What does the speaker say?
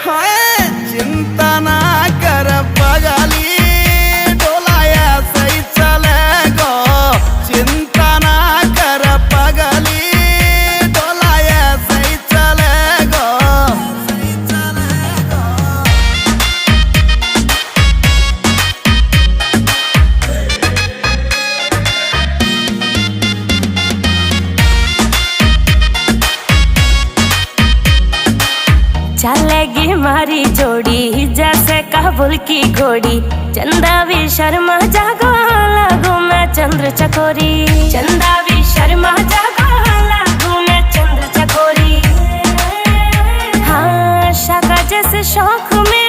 हाय चिंता ना कर पगली डोलाया सही चले गो चिंता ना कर पगली डोलाया सही चले गो चलेगी मारी जोड़ी जैसे काबुल की घोड़ी। चंदा भी शर्मा जागो लागू मैं चंद्र चकोरी। चंदा भी शर्मा जागो लागू मैं चंद्र चकोरी। हाँ शाका जैसे शौक में